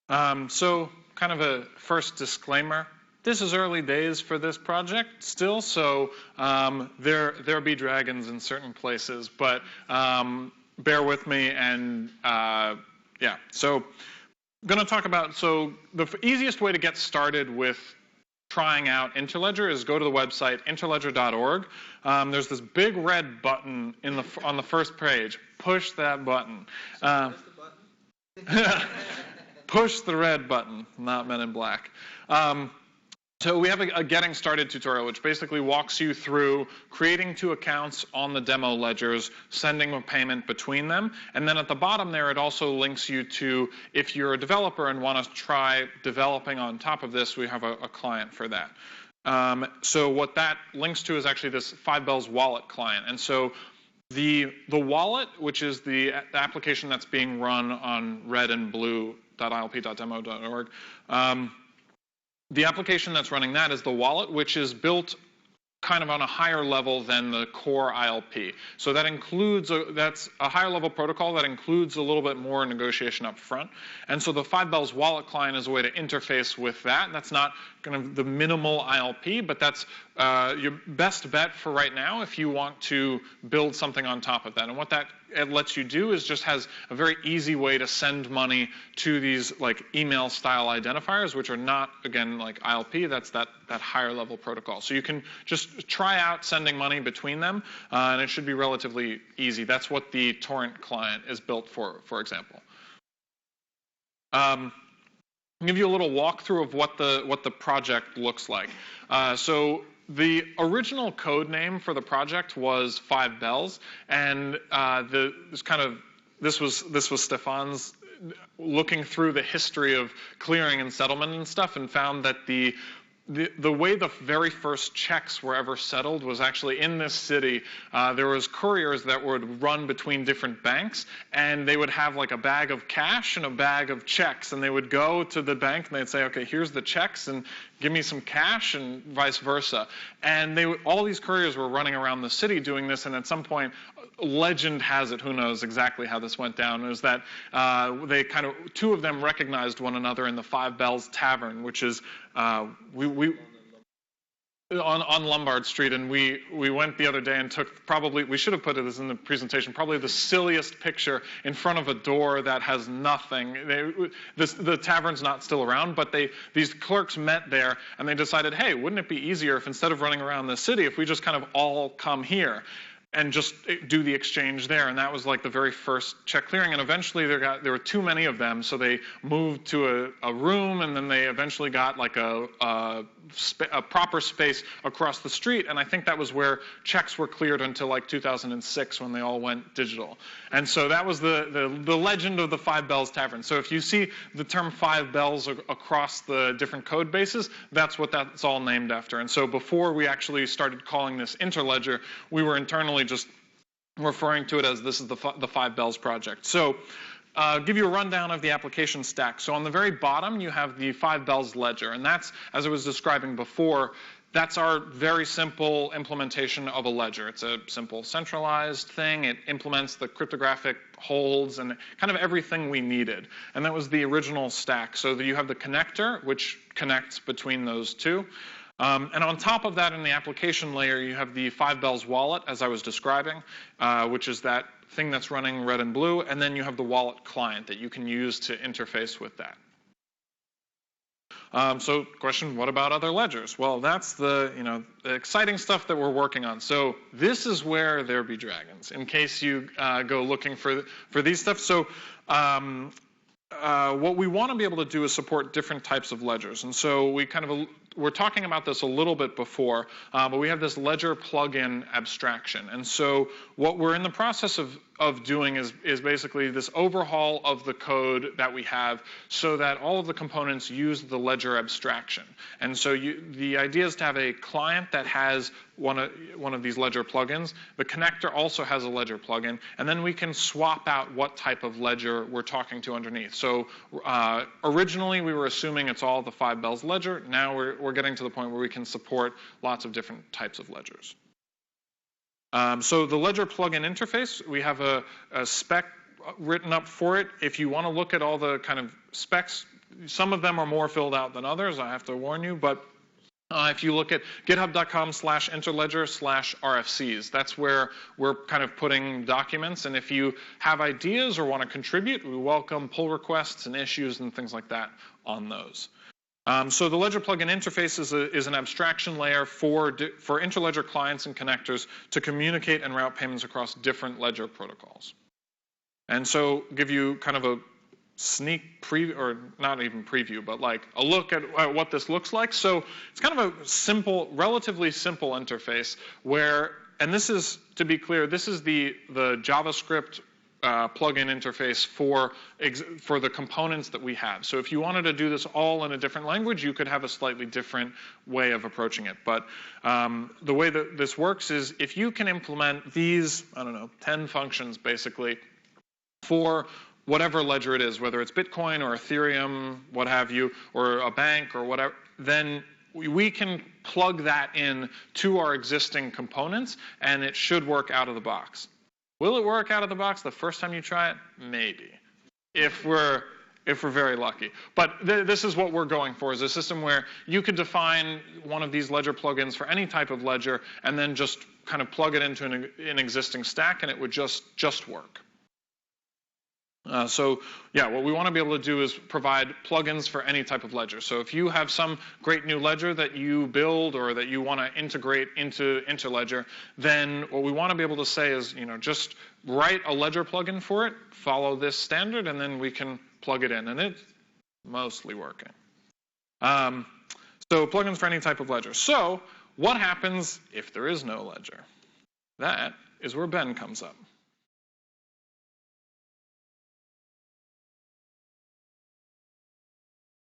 So kind of a first disclaimer. This is early days for this project still, so there'll be dragons in certain places, but bear with me and yeah. So I'm going to talk about, so the easiest way to get started with trying out Interledger is go to the website interledger.org. There's this big red button on the first page. Push that button. Push the red button, not Men in Black. So we have a Getting Started tutorial, which basically walks you through creating 2 accounts on the demo ledgers, sending a payment between them, and then at the bottom there it also links you to, if you're a developer and want to try developing on top of this, we have a client for that. So what that links to is actually this 5Bells wallet client. And so the wallet, which is the application that's being run on redandblue.ilp.demo.org, the application that's running that is the wallet, which is built kind of on a higher level than the core ILP. So that includes, that's a higher level protocol that includes a little bit more negotiation up front. And so the 5Bells wallet client is a way to interface with that. That's not kind of the minimal ILP, but that's your best bet for right now if you want to build something on top of that. And what that lets you do is just has a very easy way to send money to these like email style identifiers, which are not, again, like ILP. That's that higher level protocol. So you can just try out sending money between them, and it should be relatively easy. That's what the torrent client is built for example. I'll give you a little walkthrough of what the project looks like. So the original code name for the project was 5Bells, and this was Stefan's looking through the history of clearing and settlement and stuff, and found that the way the very first checks were ever settled was actually in this city. There was couriers that would run between different banks, and they would have like a bag of cash and a bag of checks, and they would go to the bank and they'd say, okay, here's the checks and give me some cash, and vice versa. And all these couriers were running around the city doing this, and at some point, legend has it, who knows exactly how this went down, is that they kind of, 2 of them recognized one another in the 5Bells Tavern, which is on Lombard Street, and we went the other day and took probably, we should have put this in the presentation, probably the silliest picture in front of a door that has nothing. The tavern's not still around, but these clerks met there and they decided, hey, wouldn't it be easier if instead of running around the city, if we just kind of all come here and just do the exchange there? And that was like the very first check clearing. And eventually there were too many of them, so they moved to a room, and then they eventually got like a proper space across the street. And I think that was where checks were cleared until like 2006 when they all went digital. And so that was the legend of the 5Bells Tavern. So if you see the term 5Bells across the different code bases, that's what that's all named after. And so before we actually started calling this Interledger, we were internally just referring to it as this is the 5Bells project. So I'll give you a rundown of the application stack. So on the very bottom, you have the 5Bells ledger, and that's, as I was describing before, that's our very simple implementation of a ledger. It's a simple centralized thing. It implements the cryptographic holds and kind of everything we needed. And that was the original stack. So that you have the connector, which connects between those 2. And on top of that, in the application layer, you have the 5Bells wallet, as I was describing, which is that thing that's running red and blue. And then you have the wallet client that you can use to interface with that. So question, what about other ledgers? Well, that's the exciting stuff that we're working on. So this is where there be dragons, in case you go looking for these stuff. So what we want to be able to do is support different types of ledgers. And so we're talking about this a little bit before, but we have this ledger plugin abstraction. And so what we're in the process of doing is basically this overhaul of the code that we have so that all of the components use the ledger abstraction. And so the idea is to have a client that has one of these ledger plugins. The connector also has a ledger plugin, and then we can swap out what type of ledger we're talking to underneath. So originally we were assuming it's all the 5Bells ledger. Now we're getting to the point where we can support lots of different types of ledgers. So the ledger plugin interface, we have a spec written up for it. If you want to look at all the kind of specs, Some of them are more filled out than others, I have to warn you, but if you look at github.com/interledger/RFCs, that's where we're kind of putting documents. And if you have ideas or want to contribute, we welcome pull requests and issues and things like that on those. So the Ledger plugin interface is an abstraction layer for Interledger clients and connectors to communicate and route payments across different Ledger protocols. And so give you kind of a sneak preview, or not even preview, but like a look at what this looks like. So it's kind of a simple, relatively simple interface where, and this is, to be clear, this is the JavaScript plugin interface for the components that we have. So if you wanted to do this all in a different language, you could have a slightly different way of approaching it. But the way that this works is if you can implement these, 10 functions basically for whatever ledger it is, whether it's Bitcoin or Ethereum, what have you, or a bank or whatever, then we can plug that in to our existing components, and it should work out of the box. Will it work out of the box the first time you try it? Maybe, if we're very lucky. But this is what we're going for, is a system where you could define one of these ledger plugins for any type of ledger and then just kind of plug it into an existing stack, and it would just work. So yeah, what we want to be able to do is provide plugins for any type of ledger. So if you have some great new ledger that you build or that you want to integrate into Interledger, then what we want to be able to say is, just write a ledger plugin for it, follow this standard, and then we can plug it in. And it's mostly working. So plugins for any type of ledger. So what happens if there is no ledger? That is where Ben comes up.